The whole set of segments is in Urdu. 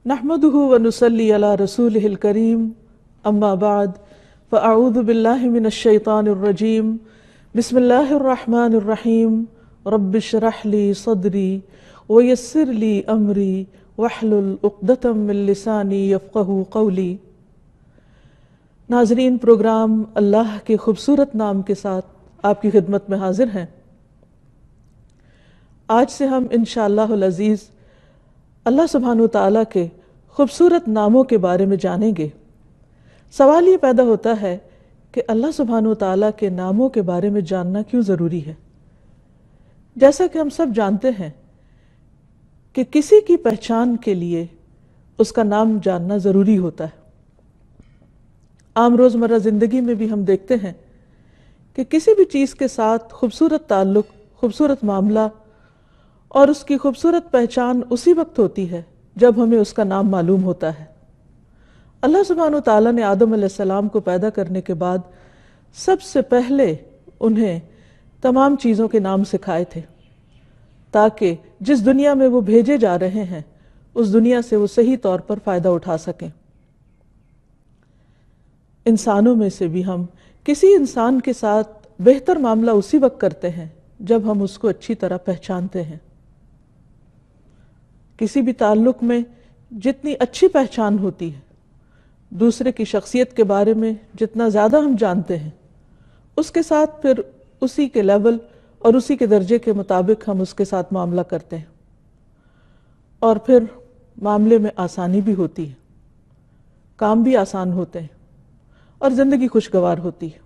نحمده ونصلي على رسوله الكريم اما بعد فاعوذ بالله من الشيطان الرجيم بسم الله الرحمن الرحيم رب اشرح لي صدري ويسر لي امري واحلل عقدة من لساني يفقهوا قولي۔ ناظرین، پروگرام اللہ کے خوبصورت نام کے ساتھ آپ کی خدمت میں حاضر ہیں۔ آج سے ہم انشاءاللہ العزیز اللہ سبحانہ وتعالیٰ کے خوبصورت ناموں کے بارے میں جانیں گے۔ سوال یہ پیدا ہوتا ہے کہ اللہ سبحانہ وتعالیٰ کے ناموں کے بارے میں جاننا کیوں ضروری ہے؟ جیسا کہ ہم سب جانتے ہیں کہ کسی کی پہچان کے لیے اس کا نام جاننا ضروری ہوتا ہے۔ عام روزمرہ زندگی میں بھی ہم دیکھتے ہیں کہ کسی بھی چیز کے ساتھ خوبصورت تعلق، خوبصورت معاملہ اور اس کی خوبصورت پہچان اسی وقت ہوتی ہے جب ہمیں اس کا نام معلوم ہوتا ہے۔ اللہ سبحانہ وتعالیٰ نے آدم علیہ السلام کو پیدا کرنے کے بعد سب سے پہلے انہیں تمام چیزوں کے نام سکھائے تھے تاکہ جس دنیا میں وہ بھیجے جا رہے ہیں اس دنیا سے وہ صحیح طور پر فائدہ اٹھا سکیں۔ انسانوں میں سے بھی ہم کسی انسان کے ساتھ بہتر معاملہ اسی وقت کرتے ہیں جب ہم اس کو اچھی طرح پہچانتے ہیں۔ کسی بھی تعلق میں جتنی اچھی پہچان ہوتی ہے، دوسرے کی شخصیت کے بارے میں جتنا زیادہ ہم جانتے ہیں، اس کے ساتھ پھر اسی کے لیول اور اسی کے درجے کے مطابق ہم اس کے ساتھ معاملہ کرتے ہیں، اور پھر معاملے میں آسانی بھی ہوتی ہے، کام بھی آسان ہوتے ہیں اور زندگی خوشگوار ہوتی ہے۔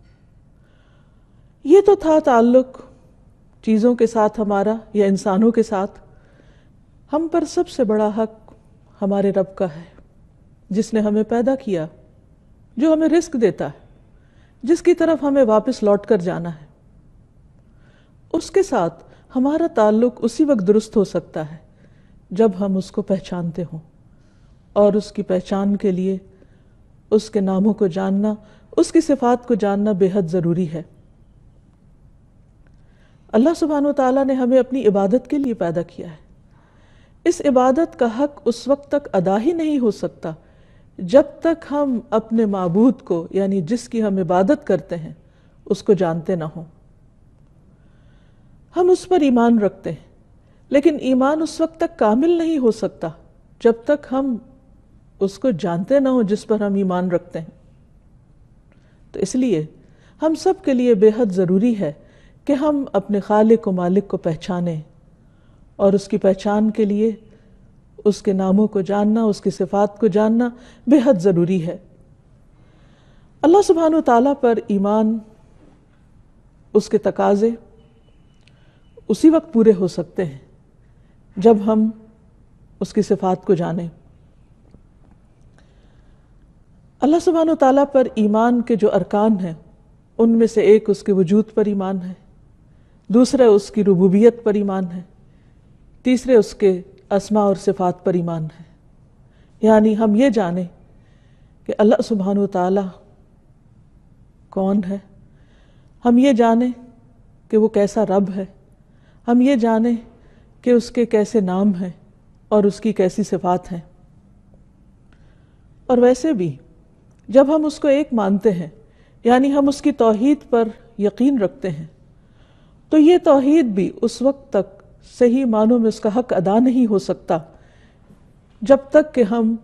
یہ تو تھا تعلق چیزوں کے ساتھ ہمارا یا انسانوں کے ساتھ۔ ہم پر سب سے بڑا حق ہمارے رب کا ہے، جس نے ہمیں پیدا کیا، جو ہمیں رزق دیتا ہے، جس کی طرف ہمیں واپس لوٹ کر جانا ہے۔ اس کے ساتھ ہمارا تعلق اسی وقت درست ہو سکتا ہے جب ہم اس کو پہچانتے ہوں، اور اس کی پہچان کے لیے اس کے ناموں کو جاننا، اس کی صفات کو جاننا بے حد ضروری ہے۔ اللہ سبحانہ وتعالیٰ نے ہمیں اپنی عبادت کے لیے پیدا کیا ہے۔ اس عبادت کا حق اس وقت تک ادا ہی نہیں ہو سکتا جب تک ہم اپنے معبود کو، یعنی جس کی ہم عبادت کرتے ہیں، اس کو جانتے نہ ہوں۔ ہم اس پر ایمان رکھتے ہیں، لیکن ایمان اس وقت تک کامل نہیں ہو سکتا جب تک ہم اس کو جانتے نہ ہوں جس پر ہم ایمان رکھتے ہیں۔ تو اس لیے ہم سب کے لیے بے حد ضروری ہے کہ ہم اپنے خالق و مالک کو پہچانیں، اور اس کی پہچان کے لیے اس کے ناموں کو جاننا، اس کی صفات کو جاننا بے حد ضروری ہے۔ اللہ سبحانہ وتعالیٰ پر ایمان، اس کے تقاضے اسی وقت پورے ہو سکتے ہیں جب ہم اس کی صفات کو جانیں۔ اللہ سبحانہ وتعالیٰ پر ایمان کے جو ارکان ہیں، ان میں سے ایک اس کے وجود پر ایمان ہے، دوسرا اس کی ربوبیت پر ایمان ہے، تیسرے اس کے اسماء اور صفات پر ایمان ہے۔ یعنی ہم یہ جانیں کہ اللہ سبحانہ وتعالیٰ کون ہے، ہم یہ جانیں کہ وہ کیسا رب ہے، ہم یہ جانیں کہ اس کے کیسے نام ہیں اور اس کی کیسی صفات ہیں۔ اور ویسے بھی جب ہم اس کو ایک مانتے ہیں، یعنی ہم اس کی توحید پر یقین رکھتے ہیں، تو یہ توحید بھی اس وقت تک صحیح معنوں میں اس کا حق ادا نہیں ہو سکتا جب تک کہ ہم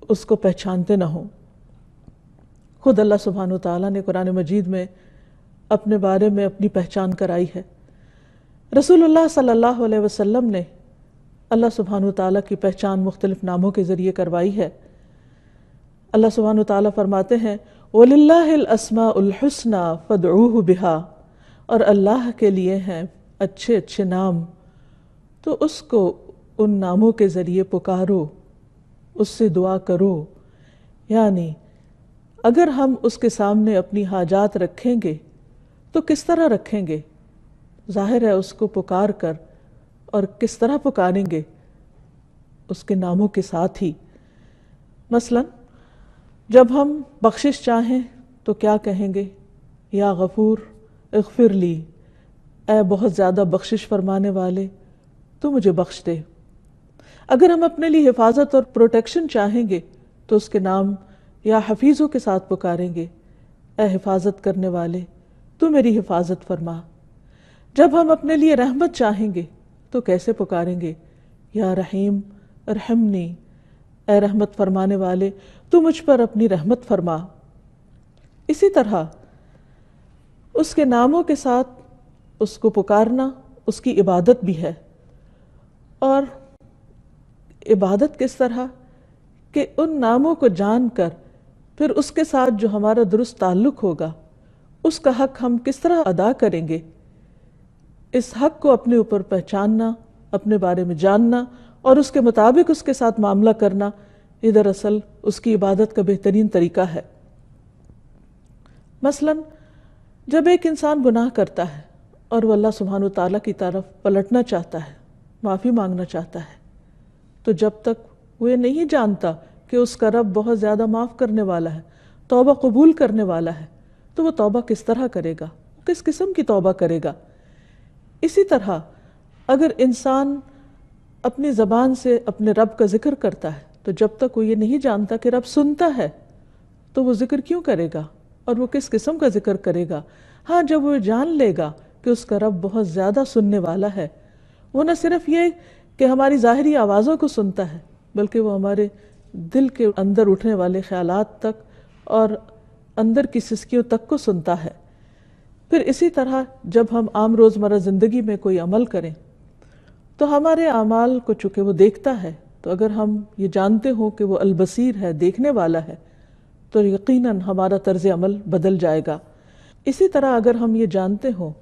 اس کو پہچانتے نہ ہوں۔ خود اللہ سبحانہ وتعالیٰ نے قرآن مجید میں اپنے بارے میں اپنی پہچان کرائی ہے۔ رسول اللہ صلی اللہ علیہ وسلم نے اللہ سبحانہ وتعالیٰ کی پہچان مختلف ناموں کے ذریعے کروائی ہے۔ اللہ سبحانہ وتعالیٰ فرماتے ہیں وَلِلَّهِ الْأَسْمَاءُ الْحُسْنَى فَادْعُوهُ بِهَا، اور اللہ کے لیے ہیں اچھے اچھے نام، تو اس کو ان ناموں کے ذریعے پکارو، اس سے دعا کرو۔ یعنی اگر ہم اس کے سامنے اپنی حاجات رکھیں گے تو کس طرح رکھیں گے؟ ظاہر ہے اس کو پکار کر، اور کس طرح پکاریں گے؟ اس کے ناموں کے ساتھ ہی۔ مثلا جب ہم بخشش چاہیں تو کیا کہیں گے؟ یا غفور اغفر لی، اے بہت زیادہ بخشش فرمانے والے تو مجھے بخش دے۔ اگر ہم اپنے لیے حفاظت اور پروٹیکشن چاہیں گے تو اس کے نام یا حفیظوں کے ساتھ پکاریں گے، اے حفاظت کرنے والے تو میری حفاظت فرما۔ جب ہم اپنے لیے رحمت چاہیں گے تو کیسے پکاریں گے؟ یا رحیم ارحمنی، اے رحمت فرمانے والے تو مجھ پر اپنی رحمت فرما۔ اسی طرح اس کے ناموں کے ساتھ اس کو پکارنا اس کی عبادت بھی ہے۔ اور عبادت کس طرح کہ ان ناموں کو جان کر پھر اس کے ساتھ جو ہمارا درست تعلق ہوگا اس کا حق ہم کس طرح ادا کریں گے، اس حق کو اپنے اوپر پہچاننا، اپنے بارے میں جاننا اور اس کے مطابق اس کے ساتھ معاملہ کرنا، یہ دراصل اس کی عبادت کا بہترین طریقہ ہے۔ مثلا جب ایک انسان گناہ کرتا ہے اور وہ اللہ سبحانہ وتعالیٰ کی طرف پلٹنا چاہتا ہے، معافی مانگنا چاہتا ہے، تو جب تک وہ یہ نہیں جانتا کہ اس کا رب بہت زیادہ معاف کرنے والا ہے، توبہ قبول کرنے والا ہے، تو وہ توبہ کس طرح کرے گا، کس قسم کی توبہ کرے گا۔ اسی طرح اگر انسان اپنی زبان سے اپنے رب کا ذکر کرتا ہے تو جب تک وہ یہ نہیں جانتا کہ رب سنتا ہے تو وہ ذکر کیوں کرے گا اور وہ کس قسم کا ذکر کرے گا۔ ہاں جب وہ جان لے گا کہ اس کا رب بہت زیادہ سننے والا ہے، وہ نہ صرف یہ کہ ہماری ظاہری آوازوں کو سنتا ہے بلکہ وہ ہمارے دل کے اندر اٹھنے والے خیالات تک اور اندر کی سسکیوں تک کو سنتا ہے۔ پھر اسی طرح جب ہم عام روزمرہ زندگی میں کوئی عمل کریں تو ہمارے اعمال کو چونکہ وہ دیکھتا ہے، تو اگر ہم یہ جانتے ہوں کہ وہ البصیر ہے، دیکھنے والا ہے، تو یقیناً ہمارا طرز عمل بدل جائے گا۔ اسی طرح اگر ہم یہ جانتے ہوں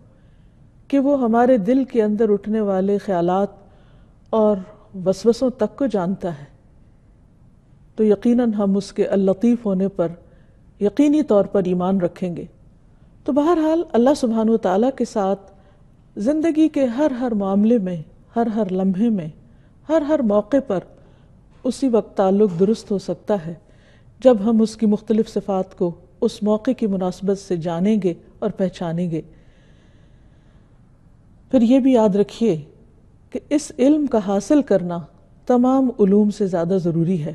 کہ وہ ہمارے دل کے اندر اٹھنے والے خیالات اور وسوسوں تک کو جانتا ہے، تو یقیناً ہم اس کے اللطیف ہونے پر یقینی طور پر ایمان رکھیں گے۔ تو بہرحال اللہ سبحانہ وتعالیٰ کے ساتھ زندگی کے ہر معاملے میں، ہر لمحے میں، ہر موقع پر اسی وقت تعلق درست ہو سکتا ہے جب ہم اس کی مختلف صفات کو اس موقع کی مناسبت سے جانیں گے اور پہچانیں گے۔ پھر یہ بھی یاد رکھیے کہ اس علم کا حاصل کرنا تمام علوم سے زیادہ ضروری ہے،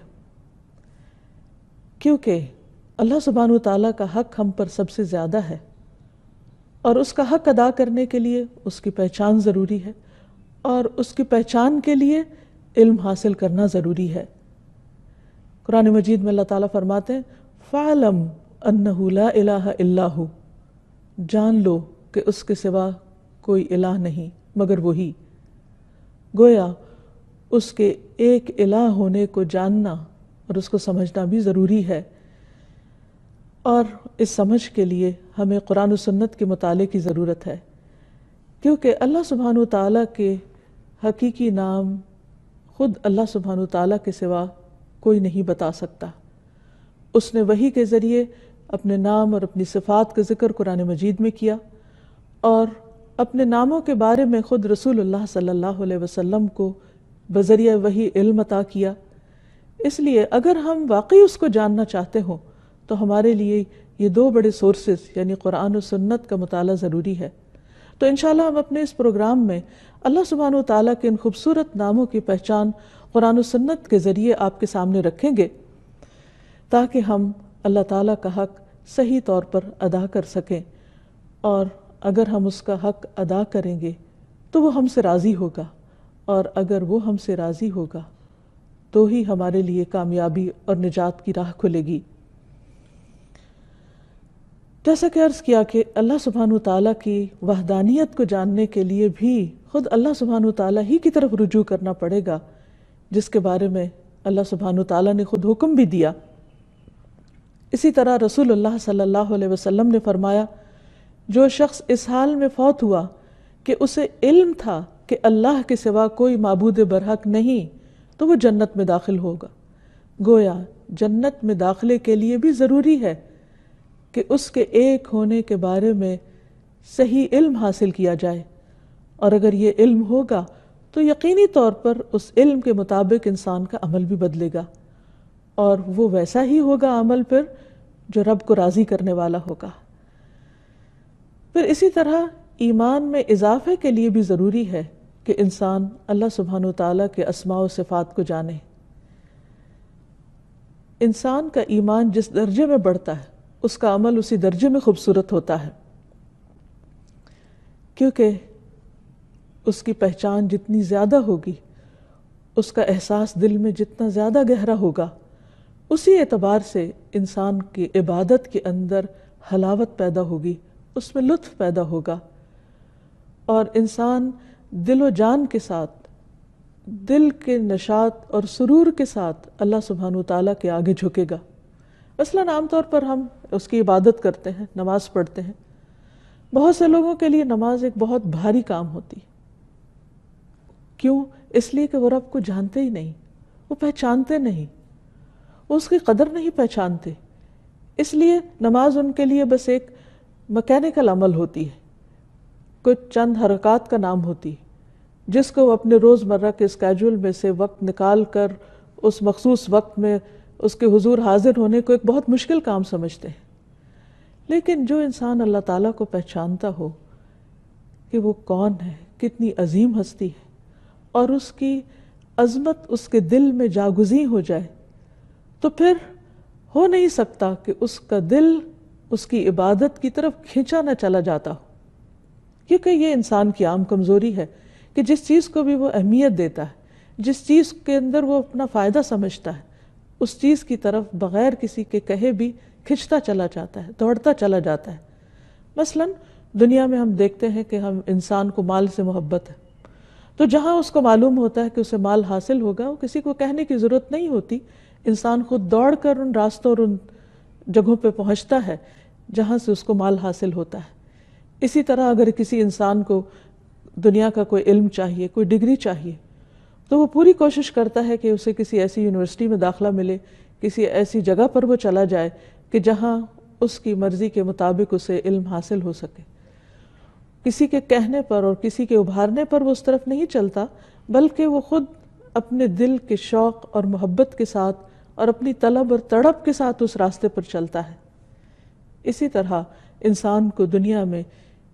کیونکہ اللہ سبحانہ وتعالیٰ کا حق ہم پر سب سے زیادہ ہے، اور اس کا حق ادا کرنے کے لیے اس کی پہچان ضروری ہے، اور اس کی پہچان کے لیے علم حاصل کرنا ضروری ہے۔ قرآن مجید میں اللہ تعالیٰ فرماتے ہیں فَعْلَمْ أَنَّهُ لَا إِلَهَ إِلَّا هُوَ، جان لو کہ اس کے سوا کوئی الہ نہیں مگر وہی۔ گویا اس کے ایک الہ ہونے کو جاننا اور اس کو سمجھنا بھی ضروری ہے، اور اس سمجھ کے لیے ہمیں قرآن و سنت کے مطالعے کی ضرورت ہے، کیونکہ اللہ سبحانہ وتعالیٰ کے حقیقی نام خود اللہ سبحانہ وتعالیٰ کے سوا کوئی نہیں بتا سکتا۔ اس نے وحی کے ذریعے اپنے نام اور اپنی صفات کا ذکر قرآن مجید میں کیا، اور اپنے ناموں کے بارے میں خود رسول اللہ صلی اللہ علیہ وسلم کو بذریعہ وحی علم عطا کیا۔ اس لیے اگر ہم واقعی اس کو جاننا چاہتے ہوں تو ہمارے لیے یہ دو بڑے سورسز یعنی قرآن و سنت کا مطالعہ ضروری ہے۔ تو انشاءاللہ ہم اپنے اس پروگرام میں اللہ سبحانہ وتعالیٰ کے ان خوبصورت ناموں کی پہچان قرآن و سنت کے ذریعے آپ کے سامنے رکھیں گے، تاکہ ہم اللہ تعالیٰ کا حق صحیح طور پر ادا کر سکیں، اور اگر ہم اس کا حق ادا کریں گے تو وہ ہم سے راضی ہوگا، اور اگر وہ ہم سے راضی ہوگا تو ہی ہمارے لیے کامیابی اور نجات کی راہ کھلے گی۔ جیسا کہ عرض کیا کہ اللہ سبحانہ وتعالیٰ کی وحدانیت کو جاننے کے لیے بھی خود اللہ سبحانہ وتعالیٰ ہی کی طرف رجوع کرنا پڑے گا، جس کے بارے میں اللہ سبحانہ وتعالیٰ نے خود حکم بھی دیا۔ اسی طرح رسول اللہ صلی اللہ علیہ وسلم نے فرمایا جو شخص اس حال میں فوت ہوا کہ اسے علم تھا کہ اللہ کے سوا کوئی معبود برحق نہیں تو وہ جنت میں داخل ہوگا۔ گویا جنت میں داخلے کے لیے بھی ضروری ہے کہ اس کے ایک ہونے کے بارے میں صحیح علم حاصل کیا جائے، اور اگر یہ علم ہوگا تو یقینی طور پر اس علم کے مطابق انسان کا عمل بھی بدلے گا، اور وہ ویسا ہی ہوگا عمل پھر جو رب کو راضی کرنے والا ہوگا۔ پھر اسی طرح ایمان میں اضافے کے لیے بھی ضروری ہے کہ انسان اللہ سبحانہ وتعالیٰ کے اسماء و صفات کو جانے۔ انسان کا ایمان جس درجے میں بڑھتا ہے اس کا عمل اسی درجے میں خوبصورت ہوتا ہے، کیونکہ اس کی پہچان جتنی زیادہ ہوگی، اس کا احساس دل میں جتنا زیادہ گہرا ہوگا، اسی اعتبار سے انسان کی عبادت کے اندر حلاوت پیدا ہوگی، اس میں لطف پیدا ہوگا، اور انسان دل و جان کے ساتھ، دل کے نشاط اور سرور کے ساتھ اللہ سبحانہ وتعالیٰ کے آگے جھکے گا۔ مثلاً عام طور پر ہم اس کی عبادت کرتے ہیں، نماز پڑھتے ہیں۔ بہت سے لوگوں کے لیے نماز ایک بہت بھاری کام ہوتی ہے۔ کیوں؟ اس لیے کہ وہ رب کو جانتے ہی نہیں، وہ پہچانتے نہیں، وہ اس کی قدر نہیں پہچانتے۔ اس لیے نماز ان کے لیے بس ایک مکینیکل عمل ہوتی ہے، کچھ چند حرکات کا نام ہوتی ہے، جس کو وہ اپنے روزمرہ کے اسکیجول میں سے وقت نکال کر اس مخصوص وقت میں اس کے حضور حاضر ہونے کو ایک بہت مشکل کام سمجھتے ہیں۔ لیکن جو انسان اللہ تعالیٰ کو پہچانتا ہو کہ وہ کون ہے، کتنی عظیم ہستی ہے، اور اس کی عظمت اس کے دل میں جاگزیں ہو جائے، تو پھر ہو نہیں سکتا کہ اس کا دل اس کی عبادت کی طرف کھینچا نہ چلا جاتا ہو، کیونکہ یہ انسان کی عام کمزوری ہے کہ جس چیز کو بھی وہ اہمیت دیتا ہے، جس چیز کے اندر وہ اپنا فائدہ سمجھتا ہے، اس چیز کی طرف بغیر کسی کے کہے بھی کھنچتا چلا جاتا ہے، دوڑتا چلا جاتا ہے۔ مثلاً دنیا میں ہم دیکھتے ہیں کہ ہم انسان کو مال سے محبت ہے، تو جہاں اس کو معلوم ہوتا ہے کہ اسے مال حاصل ہوگا، وہ کسی کو کہنے کی ضرورت نہیں ہوتی، انسان خود دوڑ کر ان راستوں اور ان جگہوں پہ پہنچتا ہے جہاں سے اس کو مال حاصل ہوتا ہے۔ اسی طرح اگر کسی انسان کو دنیا کا کوئی علم چاہیے، کوئی ڈگری چاہیے، تو وہ پوری کوشش کرتا ہے کہ اسے کسی ایسی یونیورسٹی میں داخلہ ملے، کسی ایسی جگہ پر وہ چلا جائے کہ جہاں اس کی مرضی کے مطابق اسے علم حاصل ہو سکے۔ کسی کے کہنے پر اور کسی کے ابھارنے پر وہ اس طرف نہیں چلتا، بلکہ وہ خود اپنے دل کے شوق اور محبت کے ساتھ اور اپنی طلب اور تڑپ کے ساتھ اس راستے پر چلتا ہے۔ اسی طرح انسان کو دنیا میں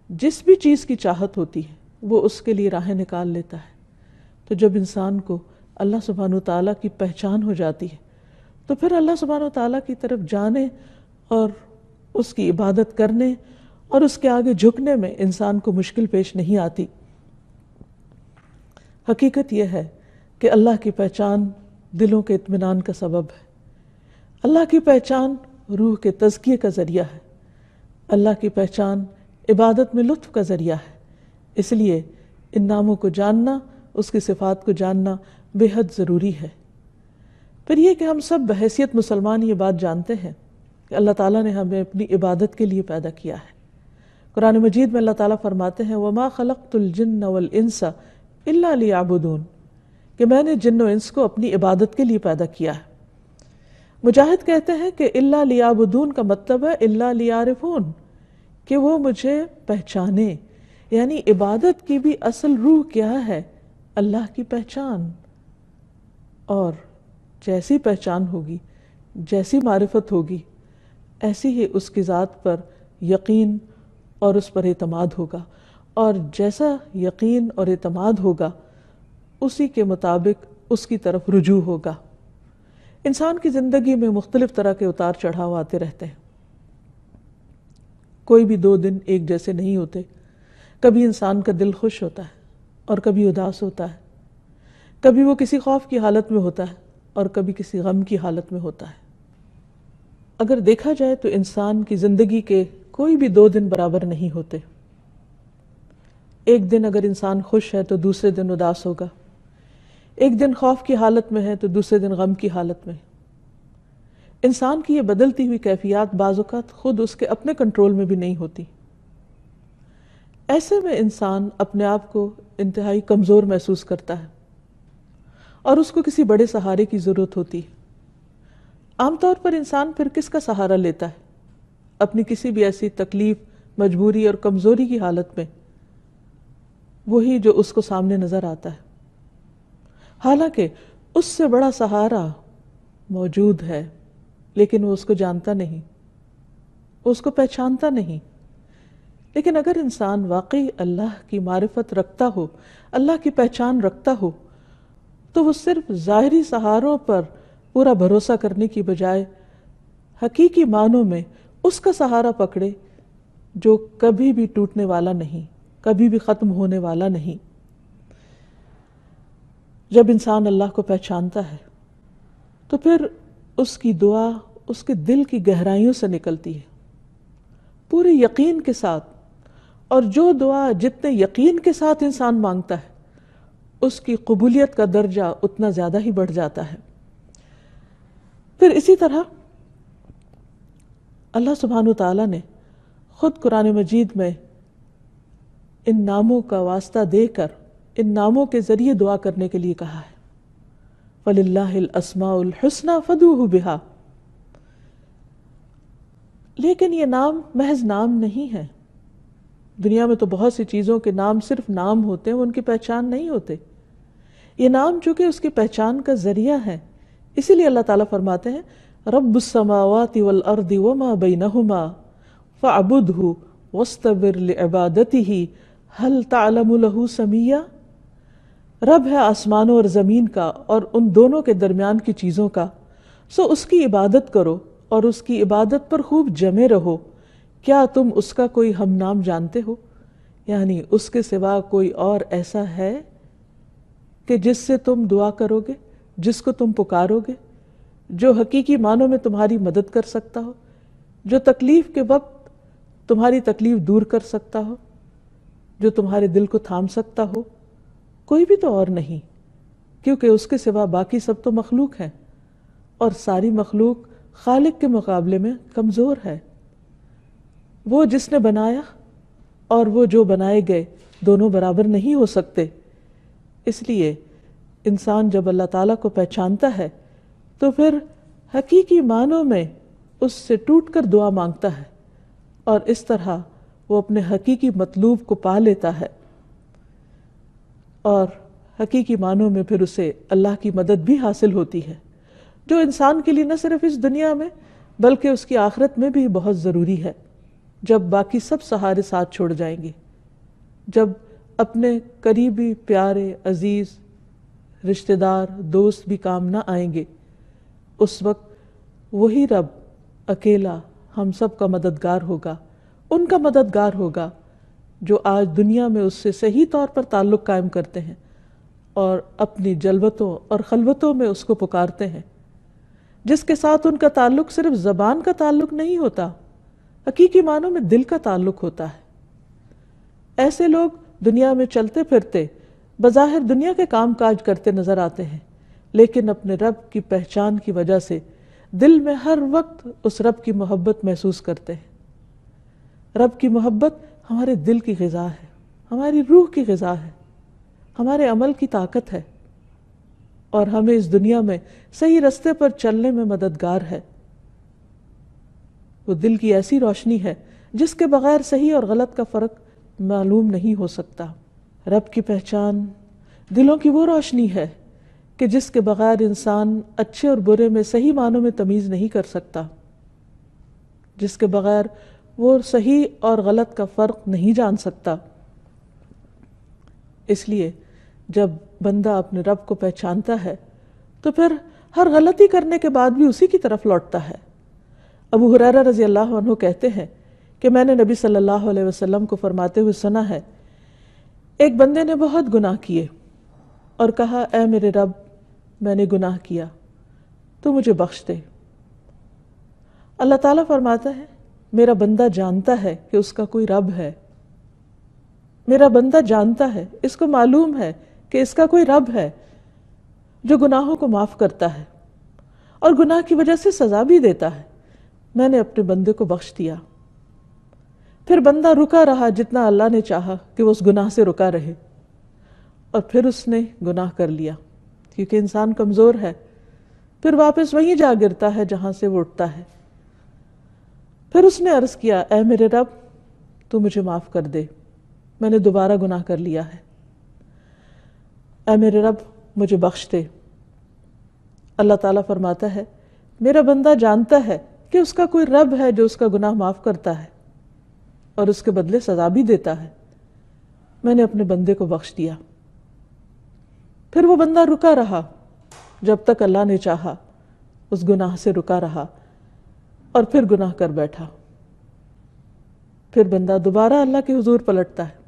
جس بھی چیز کی چاہت ہوتی ہے وہ اس کے لیے راہیں نکال لیتا ہے۔ تو جب انسان کو اللہ سبحانہ وتعالیٰ کی پہچان ہو جاتی ہے تو پھر اللہ سبحانہ وتعالیٰ کی طرف جانے اور اس کی عبادت کرنے اور اس کے آگے جھکنے میں انسان کو مشکل پیش نہیں آتی۔ حقیقت یہ ہے کہ اللہ کی پہچان دلوں کے اطمینان کا سبب ہے، اللہ کی پہچان روح کے تزکیے کا ذریعہ ہے، اللہ کی پہچان عبادت میں لطف کا ذریعہ ہے۔ اس لیے ان ناموں کو جاننا، اس کی صفات کو جاننا بے حد ضروری ہے۔ پھر یہ کہ ہم سب بحیثیت مسلمان یہ بات جانتے ہیں کہ اللہ تعالیٰ نے ہمیں اپنی عبادت کے لیے پیدا کیا ہے۔ قرآن مجید میں اللہ تعالیٰ فرماتے ہیں وَمَا خَلَقْتُ الْجِنَّ وَالْإِنسَ إِلَّا لِيَعْبُدُونَ، کہ میں نے جن و انس کو اپنی عبادت کے لیے پیدا کیا ہے۔ مجاہد کہتے ہیں کہ إِلَّا لِيَعْبُدُونَ کا مطلب ہے إِلَّا لِيَعْرِفُونَ، کہ وہ مجھے پہچانے، یعنی عبادت کی بھی اصل روح کیا ہے؟ اللہ کی پہچان۔ اور جیسی پہچان ہوگی، جیسی معرفت ہوگی، ایسی ہی اس کی ذات پر یقین اور اس پر اعتماد ہوگا، اور جیسا یقین اور اعتماد ہوگا اسی کے مطابق اس کی طرف رجوع ہوگا۔ انسان کی زندگی میں مختلف طرح کے اتار چڑھاؤ آتے رہتے ہیں، کوئی بھی 2 دن ایک جیسے نہیں ہوتے۔ کبھی انسان کا دل خوش ہوتا ہے اور کبھی اداس ہوتا ہے، کبھی وہ کسی خوف کی حالت میں ہوتا ہے اور کبھی کسی غم کی حالت میں ہوتا ہے۔ اگر دیکھا جائے تو انسان کی زندگی کے کوئی بھی 2 دن برابر نہیں ہوتے۔ ایک دن اگر انسان خوش ہے تو دوسرے دن اداس ہوگا، ایک دن خوف کی حالت میں ہے تو دوسرے دن غم کی حالت میں۔ انسان کی یہ بدلتی ہوئی کیفیات بعض اوقات خود اس کے اپنے کنٹرول میں بھی نہیں ہوتی۔ ایسے میں انسان اپنے آپ کو انتہائی کمزور محسوس کرتا ہے اور اس کو کسی بڑے سہارے کی ضرورت ہوتی ہے۔ عام طور پر انسان پھر کس کا سہارا لیتا ہے؟ اپنی کسی بھی ایسی تکلیف، مجبوری اور کمزوری کی حالت میں وہی جو اس کو سامنے نظر آتا ہے، حالانکہ اس سے بڑا سہارا موجود ہے، لیکن وہ اس کو جانتا نہیں، وہ اس کو پہچانتا نہیں۔ لیکن اگر انسان واقعی اللہ کی معرفت رکھتا ہو، اللہ کی پہچان رکھتا ہو، تو وہ صرف ظاہری سہاروں پر پورا بھروسہ کرنے کی بجائے حقیقی معنوں میں اس کا سہارا پکڑے جو کبھی بھی ٹوٹنے والا نہیں، کبھی بھی ختم ہونے والا نہیں۔ جب انسان اللہ کو پہچانتا ہے تو پھر اس کی دعا اس کے دل کی گہرائیوں سے نکلتی ہے، پورے یقین کے ساتھ، اور جو دعا جتنے یقین کے ساتھ انسان مانگتا ہے اس کی قبولیت کا درجہ اتنا زیادہ ہی بڑھ جاتا ہے۔ پھر اسی طرح اللہ سبحانہ وتعالیٰ نے خود قرآن مجید میں ان ناموں کا واسطہ دے کر ان ناموں کے ذریعے دعا کرنے کے لیے کہا ہے، وَلِلَّهِ الْأَسْمَاءُ الْحُسْنَى فَادْعُوهُ بِهَا۔ لیکن یہ نام محض نام نہیں ہے۔ دنیا میں تو بہت سی چیزوں کے نام صرف نام ہوتے ہیں، وہ ان کی پہچان نہیں ہوتے۔ یہ نام چونکہ اس کی پہچان کا ذریعہ ہے، اسی لیے اللہ تعالیٰ فرماتے ہیں رب السماوات والارض وما بینہما فاعبدہ واستبر لعبادتہ هل تعلم له سمیہ۔ رب ہے آسمانوں اور زمین کا اور ان دونوں کے درمیان کی چیزوں کا، سو اس کی عبادت کرو اور اس کی عبادت پر خوب جمے رہو۔ کیا تم اس کا کوئی ہم نام جانتے ہو؟ یعنی اس کے سوا کوئی اور ایسا ہے کہ جس سے تم دعا کرو گے، جس کو تم پکارو گے، جو حقیقی معنوں میں تمہاری مدد کر سکتا ہو، جو تکلیف کے وقت تمہاری تکلیف دور کر سکتا ہو، جو تمہارے دل کو تھام سکتا ہو؟ کوئی بھی تو اور نہیں، کیونکہ اس کے سوا باقی سب تو مخلوق ہیں، اور ساری مخلوق خالق کے مقابلے میں کمزور ہے۔ وہ جس نے بنایا اور وہ جو بنائے گئے دونوں برابر نہیں ہو سکتے۔ اس لیے انسان جب اللہ تعالیٰ کو پہچانتا ہے تو پھر حقیقی معنوں میں اس سے ٹوٹ کر دعا مانگتا ہے، اور اس طرح وہ اپنے حقیقی مطلوب کو پا لیتا ہے، اور حقیقی معنوں میں پھر اسے اللہ کی مدد بھی حاصل ہوتی ہے، جو انسان کے لیے نہ صرف اس دنیا میں بلکہ اس کی آخرت میں بھی بہت ضروری ہے، جب باقی سب سہارے ساتھ چھوڑ جائیں گے، جب اپنے قریبی پیارے عزیز رشتہ دار دوست بھی کام نہ آئیں گے، اس وقت وہی رب اکیلا ہم سب کا مددگار ہوگا، ان کا مددگار ہوگا جو آج دنیا میں اس سے صحیح طور پر تعلق قائم کرتے ہیں اور اپنی جلوتوں اور خلوتوں میں اس کو پکارتے ہیں، جس کے ساتھ ان کا تعلق صرف زبان کا تعلق نہیں ہوتا، حقیقی معنوں میں دل کا تعلق ہوتا ہے۔ ایسے لوگ دنیا میں چلتے پھرتے بظاہر دنیا کے کام کاج کرتے نظر آتے ہیں، لیکن اپنے رب کی پہچان کی وجہ سے دل میں ہر وقت اس رب کی محبت محسوس کرتے ہیں۔ رب کی محبت ہمارے دل کی غذا ہے، ہماری روح کی غذا ہے، ہمارے عمل کی طاقت ہے، اور ہمیں اس دنیا میں صحیح رستے پر چلنے میں مددگار ہے۔ وہ دل کی ایسی روشنی ہے جس کے بغیر صحیح اور غلط کا فرق معلوم نہیں ہو سکتا۔ رب کی پہچان دلوں کی وہ روشنی ہے کہ جس کے بغیر انسان اچھے اور برے میں صحیح معنوں میں تمیز نہیں کر سکتا، جس کے بغیر وہ صحیح اور غلط کا فرق نہیں جان سکتا۔ اس لیے جب بندہ اپنے رب کو پہچانتا ہے تو پھر ہر غلطی کرنے کے بعد بھی اسی کی طرف لوٹتا ہے۔ ابو ہریرہ رضی اللہ عنہ کہتے ہیں کہ میں نے نبی صلی اللہ علیہ وسلم کو فرماتے ہوئے سنا ہے، ایک بندے نے بہت گناہ کیے اور کہا اے میرے رب میں نے گناہ کیا تو مجھے بخش دے۔ اللہ تعالیٰ فرماتا ہے میرا بندہ جانتا ہے کہ اس کا کوئی رب ہے، میرا بندہ جانتا ہے، اس کو معلوم ہے کہ اس کا کوئی رب ہے جو گناہوں کو معاف کرتا ہے اور گناہ کی وجہ سے سزا بھی دیتا ہے، میں نے اپنے بندے کو بخش دیا۔ پھر بندہ رکا رہا جتنا اللہ نے چاہا کہ وہ اس گناہ سے رکا رہے، اور پھر اس نے گناہ کر لیا، کیونکہ انسان کمزور ہے، پھر واپس وہیں جا گرتا ہے جہاں سے وہ اٹھتا ہے۔ پھر اس نے عرض کیا اے میرے رب تو مجھے معاف کر دے، میں نے دوبارہ گناہ کر لیا ہے، اے میرے رب مجھے بخش دے۔ اللہ تعالیٰ فرماتا ہے میرا بندہ جانتا ہے کہ اس کا کوئی رب ہے جو اس کا گناہ معاف کرتا ہے، اور اس کے بدلے سزا بھی دیتا ہے۔ میں نے اپنے بندے کو بخش دیا۔ پھر وہ بندہ رکا رہا جب تک اللہ نے چاہا، اس گناہ سے رکا رہا اور پھر گناہ کر بیٹھا۔ پھر بندہ دوبارہ اللہ کے حضور پلٹتا ہے،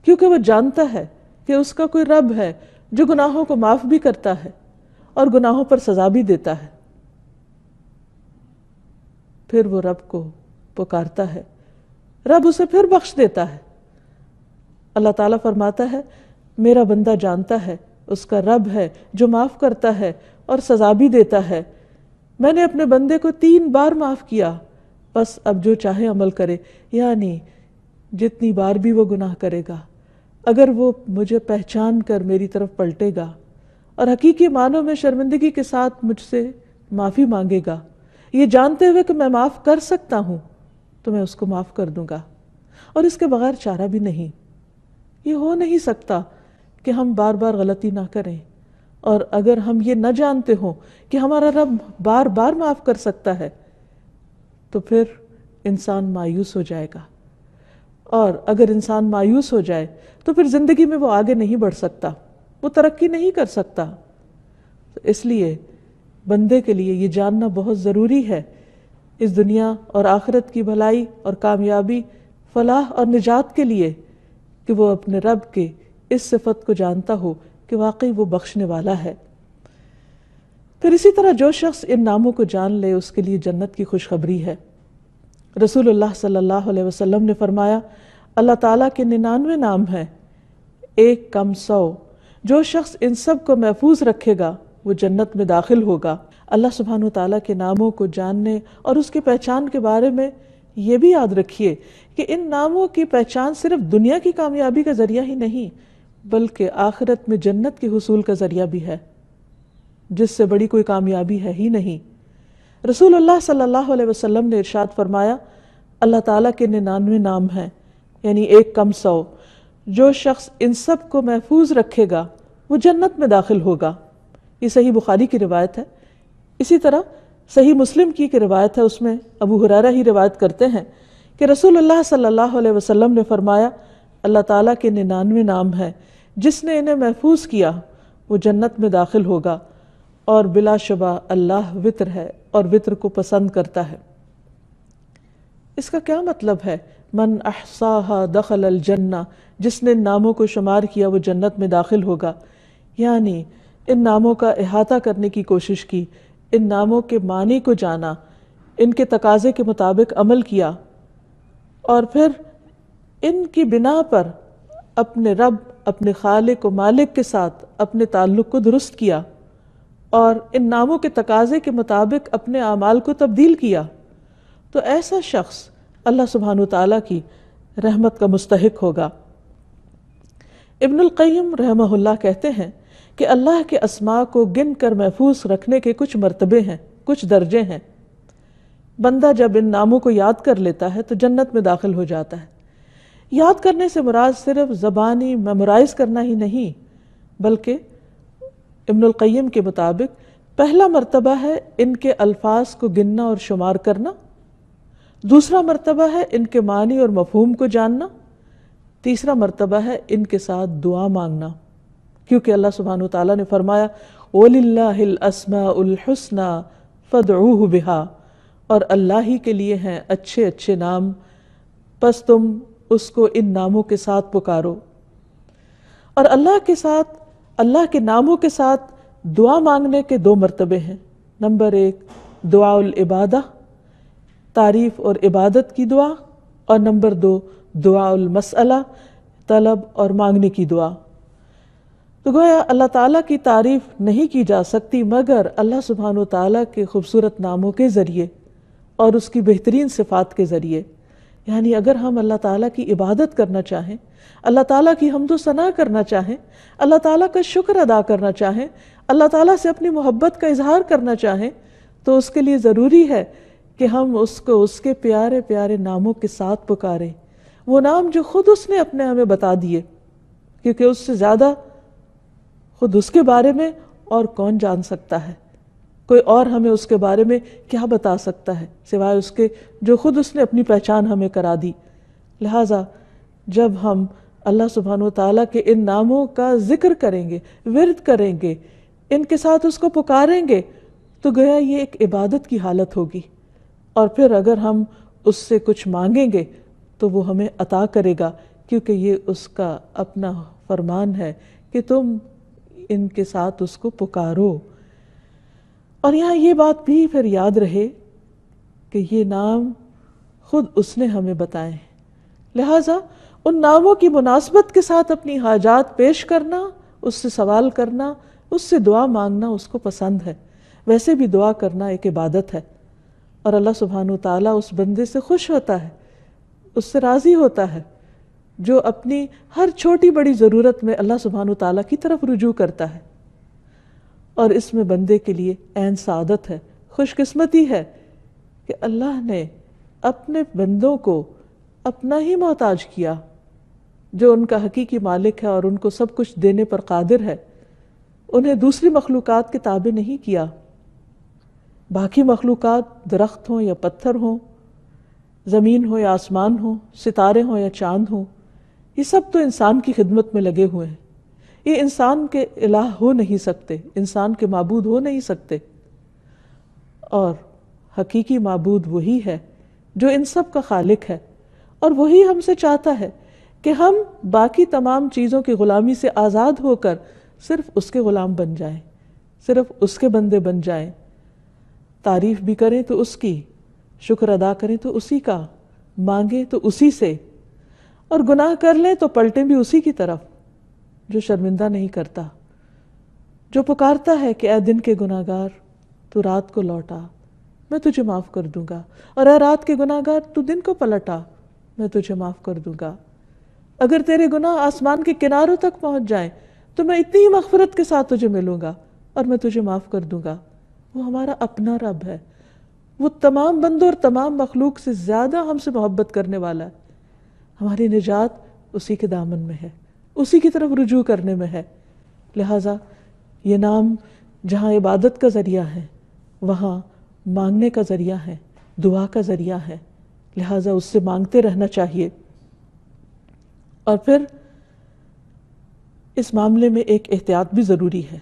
کیونکہ وہ جانتا ہے کہ اس کا کوئی رب ہے جو گناہوں کو معاف بھی کرتا ہے اور گناہوں پر سزا بھی دیتا ہے۔ پھر وہ رب کو پکارتا ہے، رب اسے پھر بخش دیتا ہے۔ اللہ تعالیٰ فرماتا ہے میرا بندہ جانتا ہے اس کا رب ہے جو معاف کرتا ہے اور سزا بھی دیتا ہے۔ میں نے اپنے بندے کو 3 بار معاف کیا، بس اب جو چاہے عمل کرے، یعنی جتنی بار بھی وہ گناہ کرے گا، اگر وہ مجھے پہچان کر میری طرف پلٹے گا اور حقیقی معنوں میں شرمندگی کے ساتھ مجھ سے معافی مانگے گا، یہ جانتے ہوئے کہ میں معاف کر سکتا ہوں، تو میں اس کو معاف کر دوں گا، اور اس کے بغیر چارہ بھی نہیں۔ یہ ہو نہیں سکتا کہ ہم بار بار غلطی نہ کریں، اور اگر ہم یہ نہ جانتے ہوں کہ ہمارا رب بار بار معاف کر سکتا ہے تو پھر انسان مایوس ہو جائے گا، اور اگر انسان مایوس ہو جائے تو پھر زندگی میں وہ آگے نہیں بڑھ سکتا، وہ ترقی نہیں کر سکتا۔ تو اس لیے بندے کے لیے یہ جاننا بہت ضروری ہے، اس دنیا اور آخرت کی بھلائی اور کامیابی، فلاح اور نجات کے لیے، کہ وہ اپنے رب کے اس صفت کو جانتا ہو کہ واقعی وہ بخشنے والا ہے۔ پھر اسی طرح جو شخص ان ناموں کو جان لے اس کے لیے جنت کی خوشخبری ہے۔ رسول اللہ صلی اللہ علیہ وسلم نے فرمایا اللہ تعالیٰ کے 99 نام ہیں، 1 کم 100۔ جو شخص ان سب کو محفوظ رکھے گا وہ جنت میں داخل ہوگا۔ اللہ سبحانہ وتعالیٰ کے ناموں کو جاننے اور اس کی پہچان کے بارے میں یہ بھی یاد رکھیے کہ ان ناموں کی پہچان صرف دنیا کی کامیابی کا ذریعہ ہی نہیں بلکہ آخرت میں جنت کے حصول کا ذریعہ بھی ہے، جس سے بڑی کوئی کامیابی ہے ہی نہیں۔ رسول اللہ صلی اللہ علیہ وسلم نے ارشاد فرمایا اللہ تعالیٰ کے 99 نام ہیں، یعنی 1 کم 100۔ جو شخص ان سب کو محفوظ رکھے گا وہ جنت میں داخل ہوگا۔ یہ صحیح بخاری کی روایت ہے۔ اسی طرح صحیح مسلم کی روایت ہے، اس میں ابو ہریرہ ہی روایت کرتے ہیں کہ رسول اللہ صلی اللہ علیہ وسلم نے فرمایا اللہ تعالیٰ کے 99 نام ہیں، جس نے انہیں محفوظ کیا وہ جنت میں داخل ہوگا، اور بلا شبہ اللہ وتر ہے اور وتر کو پسند کرتا ہے۔ اس کا کیا مطلب ہے؟ من احصاها دخل الجنہ، جس نے ان ناموں کو شمار کیا وہ جنت میں داخل ہوگا، یعنی ان ناموں کا احاطہ کرنے کی کوشش کی، ان ناموں کے معنی کو جانا، ان کے تقاضے کے مطابق عمل کیا، اور پھر ان کی بنا پر اپنے رب، اپنے خالق و مالک کے ساتھ اپنے تعلق کو درست کیا، اور ان ناموں کے تقاضے کے مطابق اپنے اعمال کو تبدیل کیا، تو ایسا شخص اللہ سبحانہ وتعالیٰ کی رحمت کا مستحق ہوگا۔ ابن القیم رحمہ اللہ کہتے ہیں کہ اللہ کے اسماء کو گن کر محفوظ رکھنے کے کچھ مرتبے ہیں، کچھ درجے ہیں۔ بندہ جب ان ناموں کو یاد کر لیتا ہے تو جنت میں داخل ہو جاتا ہے۔ یاد کرنے سے مراد صرف زبانی میمورائز کرنا ہی نہیں، بلکہ ابن القیم کے مطابق پہلا مرتبہ ہے ان کے الفاظ کو گننا اور شمار کرنا، دوسرا مرتبہ ہے ان کے معنی اور مفہوم کو جاننا، تیسرا مرتبہ ہے ان کے ساتھ دعا مانگنا، کیونکہ اللہ سبحانہ وتعالیٰ نے فرمایا وَلِلَّهِ الْأَسْمَاءُ الْحُسْنَى فَادْعُوهُ بِهَا، اور اللہ ہی کے لیے ہیں اچھے اچھے نام، پس تم اس کو ان ناموں کے ساتھ پکارو۔ اور اللہ کے ناموں کے ساتھ دعا مانگنے کے 2 مرتبے ہیں۔ نمبر 1 دعا العبادہ، تعریف اور عبادت کی دعا، اور نمبر 2 دعا المسئلہ، طلب اور مانگنے کی دعا۔ تو گویا اللہ تعالیٰ کی تعریف نہیں کی جا سکتی مگر اللہ سبحانہ وتعالیٰ کے خوبصورت ناموں کے ذریعے اور اس کی بہترین صفات کے ذریعے۔ یعنی اگر ہم اللہ تعالیٰ کی عبادت کرنا چاہیں، اللہ تعالیٰ کی حمد و ثنا کرنا چاہیں، اللہ تعالیٰ کا شکر ادا کرنا چاہیں، اللہ تعالیٰ سے اپنی محبت کا اظہار کرنا چاہیں، تو اس کے لیے ضروری ہے کہ ہم اس کو اس کے پیارے پیارے ناموں کے ساتھ پکاریں، وہ نام جو خود اس نے اپنے ہمیں بتا دیے، کیونکہ اس سے زیادہ خود اس کے بارے میں اور کون جان سکتا ہے۔ کوئی اور ہمیں اس کے بارے میں کیا بتا سکتا ہے سوائے اس کے جو خود اس نے اپنی پہچان ہمیں کرا دی۔ لہٰذا جب ہم اللہ سبحانہ و تعالیٰ کے ان ناموں کا ذکر کریں گے، ورد کریں گے، ان کے ساتھ اس کو پکاریں گے، تو گویا یہ ایک عبادت کی حالت ہوگی۔ اور پھر اگر ہم اس سے کچھ مانگیں گے تو وہ ہمیں عطا کرے گا، کیونکہ یہ اس کا اپنا فرمان ہے کہ تم ان کے ساتھ اس کو پکارو۔ اور یہاں یہ بات بھی پھر یاد رہے کہ یہ نام خود اس نے ہمیں بتائے ہیں، لہٰذا ان ناموں کی مناسبت کے ساتھ اپنی حاجات پیش کرنا، اس سے سوال کرنا، اس سے دعا مانگنا اس کو پسند ہے۔ ویسے بھی دعا کرنا ایک عبادت ہے، اور اللہ سبحانہ و تعالیٰ اس بندے سے خوش ہوتا ہے، اس سے راضی ہوتا ہے جو اپنی ہر چھوٹی بڑی ضرورت میں اللہ سبحانہ و تعالیٰ کی طرف رجوع کرتا ہے۔ اور اس میں بندے کے لیے عین سعادت ہے، خوش قسمتی ہے کہ اللہ نے اپنے بندوں کو اپنا ہی محتاج کیا، جو ان کا حقیقی مالک ہے اور ان کو سب کچھ دینے پر قادر ہے، انہیں دوسری مخلوقات کے تابع نہیں کیا۔ باقی مخلوقات درخت ہوں یا پتھر ہوں، زمین ہو یا آسمان ہو، ستارے ہوں یا چاند ہوں، یہ سب تو انسان کی خدمت میں لگے ہوئے ہیں۔ یہ انسان کے الہ ہو نہیں سکتے، انسان کے معبود ہو نہیں سکتے، اور حقیقی معبود وہی ہے جو ان سب کا خالق ہے، اور وہی ہم سے چاہتا ہے کہ ہم باقی تمام چیزوں کی غلامی سے آزاد ہو کر صرف اس کے غلام بن جائیں، صرف اس کے بندے بن جائیں، تعریف بھی کریں تو اس کی، شکر ادا کریں تو اسی کا، مانگیں تو اسی سے، اور گناہ کر لیں تو پلٹیں بھی اسی کی طرف جو شرمندہ نہیں کرتا، جو پکارتا ہے کہ اے دن کے گناہگار تو رات کو لوٹا، میں تجھے معاف کر دوں گا، اور اے رات کے گناہگار تو دن کو پلٹا، میں تجھے معاف کر دوں گا۔ اگر تیرے گناہ آسمان کے کناروں تک پہنچ جائیں تو میں اتنی ہی مغفرت کے ساتھ تجھے ملوں گا اور میں تجھے معاف کر دوں گا۔ وہ ہمارا اپنا رب ہے، وہ تمام بندوں اور تمام مخلوق سے زیادہ ہم سے محبت کرنے والا ہے۔ ہماری نجات اسی کے دامن میں ہے، اسی کی طرف رجوع کرنے میں ہے۔ لہٰذا یہ نام جہاں عبادت کا ذریعہ ہے، وہاں مانگنے کا ذریعہ ہے، دعا کا ذریعہ ہے، لہٰذا اس سے مانگتے رہنا چاہیے۔ اور پھر اس معاملے میں ایک احتیاط بھی ضروری ہے،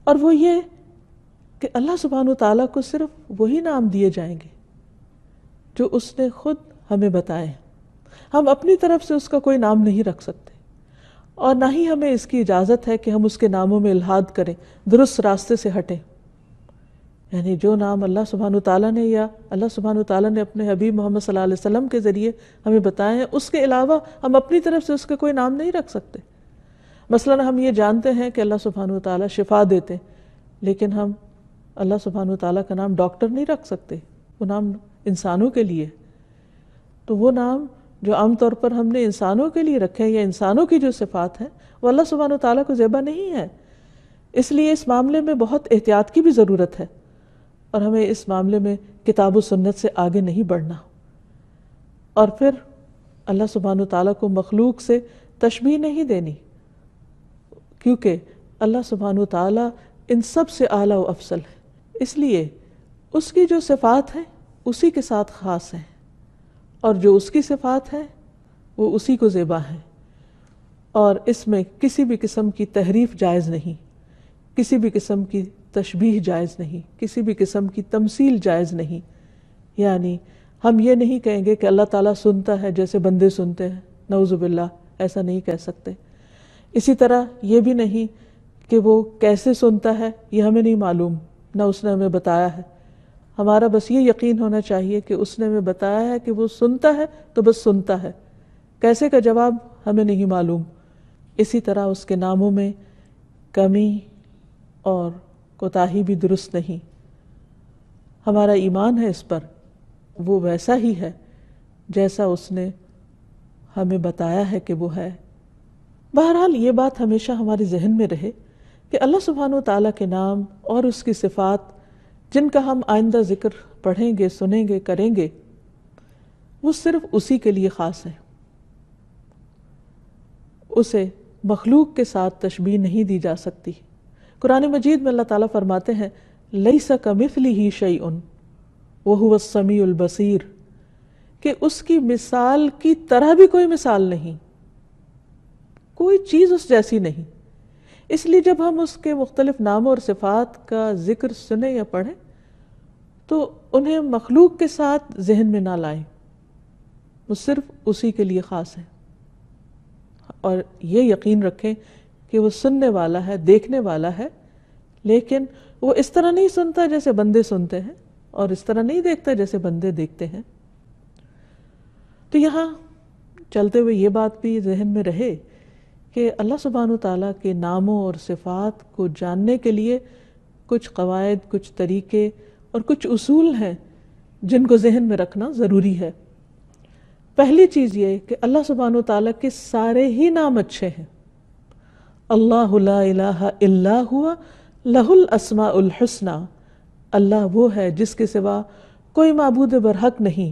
اور وہ یہ کہ اللہ سبحانہ و تعالیٰ کو صرف وہی نام دیے جائیں گے جو اس نے خود ہمیں بتائے ہیں۔ ہم اپنی طرف سے اس کا کوئی نام نہیں رکھ سکتے، اور نہ ہی ہمیں اس کی اجازت ہے کہ ہم اس کے ناموں میں الحاد کریں، درست راستے سے ہٹیں۔ یعنی جو نام اللہ سبحانہ تعالیٰ نے یا اللہ سبحانہ تعالیٰ نے اپنے حبیب محمد صلی اللہ علیہ وسلم کے ذریعے ہمیں بتائے ہیں، اس کے علاوہ ہم اپنی طرف سے اس کا کوئی نام نہیں رکھ سکتے۔ مثلاً ہم یہ جانتے ہیں کہ اللہ سبحانہ تعالیٰ شفا دیتے، لیکن ہم اللہ سبحانہ تعالیٰ کا نام ڈاکٹر نہیں رکھ سکتے، وہ نام انسانوں کے لیے۔ تو وہ نام جو عام طور پر ہم نے انسانوں کے لیے رکھے ہیں یا انسانوں کی جو صفات ہیں، وہ اللہ سبحانہ تعالیٰ کو زیبا نہیں ہے۔ اس لیے اس معاملے میں بہت احتیاط کی بھی ضرورت ہے، اور ہمیں اس معاملے میں کتاب و سنت سے آگے نہیں بڑھنا۔ اور پھر اللہ سبحانہ تعالیٰ کو مخلوق سے تشبیہ نہیں دینی، کیونکہ اللہ سبحانہ تعالیٰ ان سب سے اعلیٰ و افضل ہے، اس لیے اس کی جو صفات ہیں اسی کے ساتھ خاص ہیں، اور جو اس کی صفات ہیں وہ اسی کو زیبا ہیں، اور اس میں کسی بھی قسم کی تحریف جائز نہیں، کسی بھی قسم کی تشبیہ جائز نہیں، کسی بھی قسم کی تمثیل جائز نہیں۔ یعنی ہم یہ نہیں کہیں گے کہ اللہ تعالیٰ سنتا ہے جیسے بندے سنتے ہیں، نعوذ باللہ، ایسا نہیں کہہ سکتے۔ اسی طرح یہ بھی نہیں کہ وہ کیسے سنتا ہے یہ ہمیں نہیں معلوم، نہ اس نے ہمیں بتایا ہے۔ ہمارا بس یہ یقین ہونا چاہیے کہ اس نے ہمیں بتایا ہے کہ وہ سنتا ہے تو بس سنتا ہے، کیسے کا جواب ہمیں نہیں معلوم۔ اسی طرح اس کے ناموں میں کمی اور کوتاہی بھی درست نہیں۔ ہمارا ایمان ہے اس پر، وہ ویسا ہی ہے جیسا اس نے ہمیں بتایا ہے کہ وہ ہے۔ بہرحال یہ بات ہمیشہ ہمارے ذہن میں رہے کہ اللہ سبحانہ تعالیٰ کے نام اور اس کی صفات جن کا ہم آئندہ ذکر پڑھیں گے، سنیں گے، کریں گے، وہ صرف اسی کے لیے خاص ہیں۔ اسے مخلوق کے ساتھ تشبیہ نہیں دی جا سکتی۔ قرآن مجید میں اللہ تعالیٰ فرماتے ہیں لیس کمثلہ شیء وہو السمیع البصیر، کہ اس کی مثال کی طرح بھی کوئی مثال نہیں، کوئی چیز اس جیسی نہیں۔ اس لیے جب ہم اس کے مختلف ناموں اور صفات کا ذکر سنیں یا پڑھیں تو انہیں مخلوق کے ساتھ ذہن میں نہ لائیں، وہ صرف اسی کے لیے خاص ہے، اور یہ یقین رکھیں کہ وہ سننے والا ہے، دیکھنے والا ہے، لیکن وہ اس طرح نہیں سنتا جیسے بندے سنتے ہیں، اور اس طرح نہیں دیکھتا جیسے بندے دیکھتے ہیں۔ تو یہاں چلتے ہوئے یہ بات بھی ذہن میں رہے کہ اللہ سبحانہ وتعالیٰ کے ناموں اور صفات کو جاننے کے لیے کچھ قواعد، کچھ طریقے اور کچھ اصول ہیں جن کو ذہن میں رکھنا ضروری ہے۔ پہلی چیز یہ کہ اللہ سبحانہ وتعالیٰ کے سارے ہی نام اچھے ہیں۔ اللہ لا الہ الا ہوا لہ الاسماء الحسنی، اللہ وہ ہے جس کے سوا کوئی معبود برحق نہیں،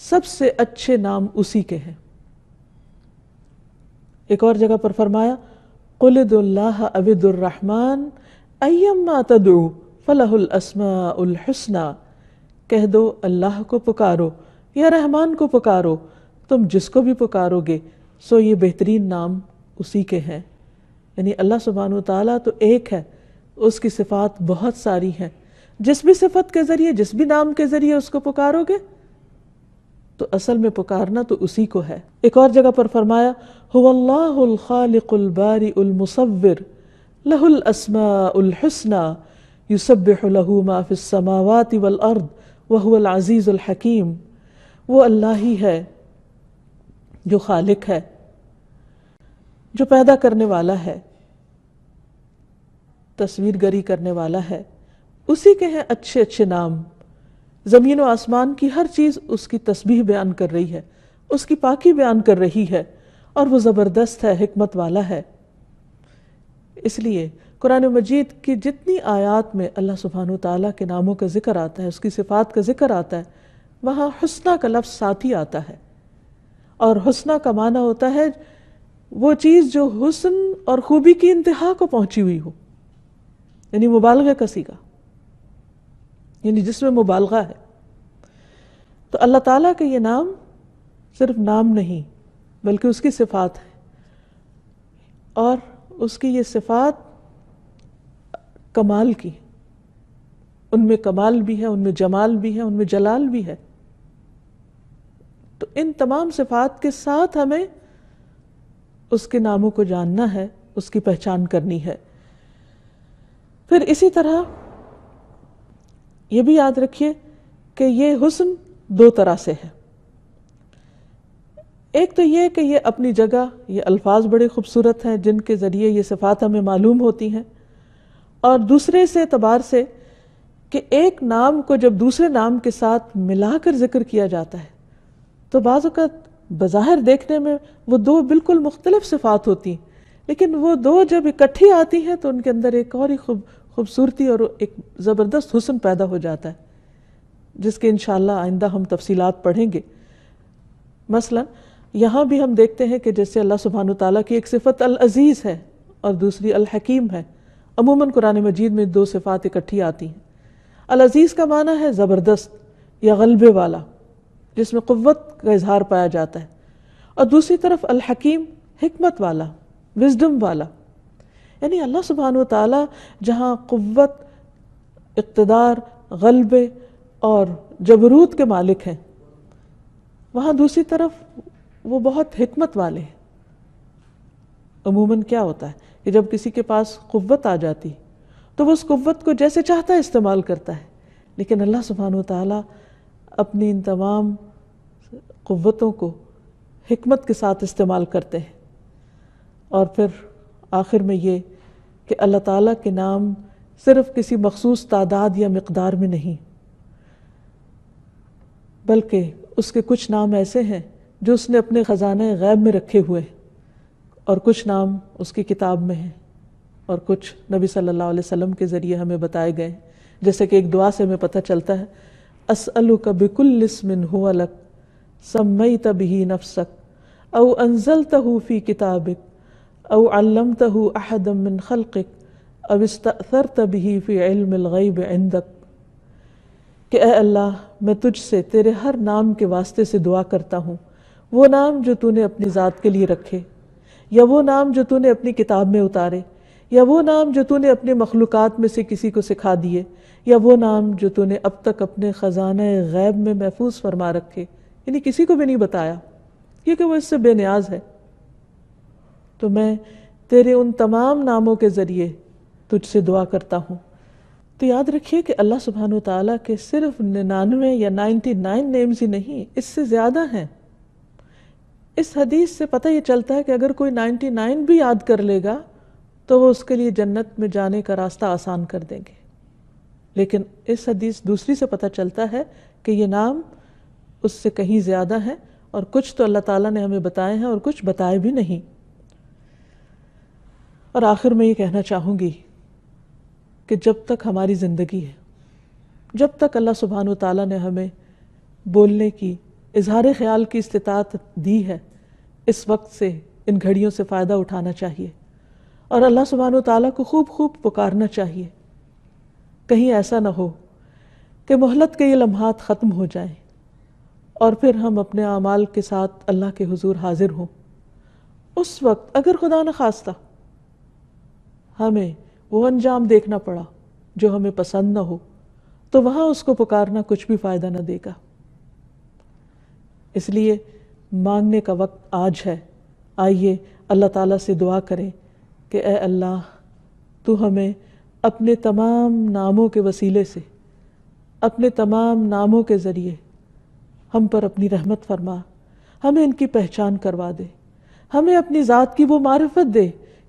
سب سے اچھے نام اسی کے ہیں۔ ایک اور جگہ پر فرمایا قل ادعوا اللہ او ادعوا الرحمن ایما تدعوا فلہ الاسماء الحسنی، کہہ دو اللہ کو پکارو یا رحمان کو پکارو، تم جس کو بھی پکارو گے سو یہ بہترین نام اسی کے ہیں۔ یعنی اللہ سبحانہ وتعالیٰ تو ایک ہے، اس کی صفات بہت ساری ہیں، جس بھی صفت کے ذریعے، جس بھی نام کے ذریعے اس کو پکارو گے تو اصل میں پکارنا تو اسی کو ہے۔ ایک اور جگہ پر فرمایا هو اللہ الخالق البارئ المصور لہ الاسماء الحسنی یسبح لہ ما فی السماوات والارض وہو العزیز الحکیم، وہ اللہ ہی ہے جو خالق ہے، جو پیدا کرنے والا ہے، تصویر گری کرنے والا ہے، اسی کے ہیں اچھے اچھے نام۔ زمین و آسمان کی ہر چیز اس کی تسبیح بیان کر رہی ہے، اس کی پاکی بیان کر رہی ہے، اور وہ زبردست ہے، حکمت والا ہے۔ اس لیے قرآن مجید کی جتنی آیات میں اللہ سبحانہ وتعالیٰ کے ناموں کا ذکر آتا ہے، اس کی صفات کا ذکر آتا ہے، وہاں حسنہ کا لفظ ساتھ ہی آتا ہے، اور حسنہ کا معنی ہوتا ہے وہ چیز جو حسن اور خوبی کی انتہا کو پہنچی ہوئی ہو، یعنی مبالغہ کا صیغہ، یعنی جس میں مبالغہ ہے۔ تو اللہ تعالیٰ کے یہ نام صرف نام نہیں بلکہ اس کی صفات ہے، اور اس کی یہ صفات کمال کی، ان میں کمال بھی ہے، ان میں جمال بھی ہے، ان میں جلال بھی ہے۔ تو ان تمام صفات کے ساتھ ہمیں اس کے ناموں کو جاننا ہے، اس کی پہچان کرنی ہے۔ پھر اسی طرح یہ بھی یاد رکھیے کہ یہ حسن دو طرح سے ہے۔ ایک تو یہ کہ یہ اپنی جگہ، یہ الفاظ بڑے خوبصورت ہیں جن کے ذریعے یہ صفات ہمیں معلوم ہوتی ہیں، اور دوسرے سے اعتبار سے کہ ایک نام کو جب دوسرے نام کے ساتھ ملا کر ذکر کیا جاتا ہے تو بعض اوقات بظاہر دیکھنے میں وہ دو بالکل مختلف صفات ہوتی ہیں، لیکن وہ دو جب اکٹھی آتی ہیں تو ان کے اندر ایک اور ہی خوبصورتی اور ایک زبردست حسن پیدا ہو جاتا ہے، جس کے انشاءاللہ آئندہ ہم تفصیلات پڑھیں گے۔ مثلا یہاں بھی ہم دیکھتے ہیں کہ جیسے اللہ سبحانہ وتعالیٰ کی ایک صفت العزیز ہے اور دوسری الحکیم ہے، عموماً قرآن مجید میں دو صفات اکٹھی آتی ہیں۔ العزیز کا معنی ہے زبردست یا غلبے والا، جس میں قوت کا اظہار پایا جاتا ہے، اور دوسری طرف الحکیم حکمت والا، وزڈم والا۔ یعنی اللہ سبحانہ وتعالیٰ جہاں قوت، اقتدار، غلبے اور جبروت کے مالک ہیں، وہاں دوسری طرف وہ بہت حکمت والے ہیں۔ عموماً کیا ہوتا ہے کہ جب کسی کے پاس قوت آ جاتی تو وہ اس قوت کو جیسے چاہتا ہے استعمال کرتا ہے، لیکن اللہ سبحانہ وتعالیٰ اپنی ان تمام قوتوں کو حکمت کے ساتھ استعمال کرتے ہیں۔ اور پھر آخر میں یہ کہ اللہ تعالیٰ کے نام صرف کسی مخصوص تعداد یا مقدار میں نہیں، بلکہ اس کے کچھ نام ایسے ہیں جو اس نے اپنے خزانہ غیب میں رکھے ہوئے ہیں، اور کچھ نام اس کی کتاب میں ہیں، اور کچھ نبی صلی اللہ علیہ وسلم کے ذریعے ہمیں بتائے گئے ہیں۔ جیسے کہ ایک دعا سے ہمیں پتہ چلتا ہے، اسألک بکل اسم هو لک سمیت به نفسک او انزلتہ فی کتابک او علمتہ احدا من خلقک اب استأثرت به فی علم الغیب عندک، کہ اے اللہ میں تجھ سے تیرے ہر نام کے واسطے سے دعا کرتا ہوں، وہ نام جو تو نے اپنی ذات کے لیے رکھے، یا وہ نام جو تو نے اپنی کتاب میں اتارے، یا وہ نام جو تو نے اپنے مخلوقات میں سے کسی کو سکھا دیے، یا وہ نام جو تو نے اب تک اپنے خزانہ غیب میں محفوظ فرما رکھے، یعنی کسی کو بھی نہیں بتایا کیونکہ وہ اس سے بے نیاز ہے۔ تو میں تیرے ان تمام ناموں کے ذریعے تجھ سے دعا کرتا ہوں۔ تو یاد رکھیے کہ اللہ سبحانہ وتعالیٰ کے صرف 99 یا 99 نیمز ہی نہیں، اس سے زیادہ ہیں۔ اس حدیث سے پتہ یہ چلتا ہے کہ اگر کوئی 99 بھی یاد کر لے گا تو وہ اس کے لیے جنت میں جانے کا راستہ آسان کر دیں گے۔ لیکن اس حدیث دوسری سے پتہ چلتا ہے کہ یہ نام اس سے کہیں زیادہ ہیں، اور کچھ تو اللہ تعالیٰ نے ہمیں بتائے ہیں اور کچھ بتائے بھی نہیں۔ اور آخر میں یہ کہنا چاہوں گی کہ جب تک ہماری زندگی ہے، جب تک اللہ سبحانہ وتعالیٰ نے ہمیں بولنے کی، اظہار خیال کی استطاعت دی ہے، اس وقت سے، ان گھڑیوں سے فائدہ اٹھانا چاہیے اور اللہ سبحانہ وتعالیٰ کو خوب خوب پکارنا چاہیے۔ کہیں ایسا نہ ہو کہ مہلت کے یہ لمحات ختم ہو جائیں اور پھر ہم اپنے اعمال کے ساتھ اللہ کے حضور حاضر ہوں۔ اس وقت اگر خدا نخواستہ ہمیں وہ انجام دیکھنا پڑا جو ہمیں پسند نہ ہو، تو وہاں اس کو پکارنا کچھ بھی فائدہ نہ دے گا۔ اس لیے مانگنے کا وقت آج ہے۔ آئیے اللہ تعالیٰ سے دعا کریں کہ اے اللہ تو ہمیں اپنے تمام ناموں کے وسیلے سے، اپنے تمام ناموں کے ذریعے ہم پر اپنی رحمت فرما، ہمیں ان کی پہچان کروا دے، ہمیں اپنی ذات کی وہ معرفت دے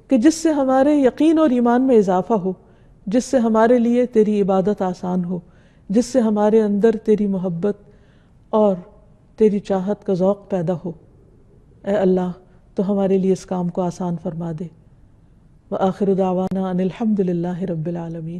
کہ جس سے ہمارے یقین اور ایمان میں اضافہ ہو، جس سے ہمارے لیے تیری عبادت آسان ہو، جس سے ہمارے اندر تیری محبت اور تیری چاہت کا ذوق پیدا ہو۔ اے اللہ تو ہمارے لیے اس کام کو آسان فرما دے۔ وآخر دعوانا ان الحمد للہ رب العالمین۔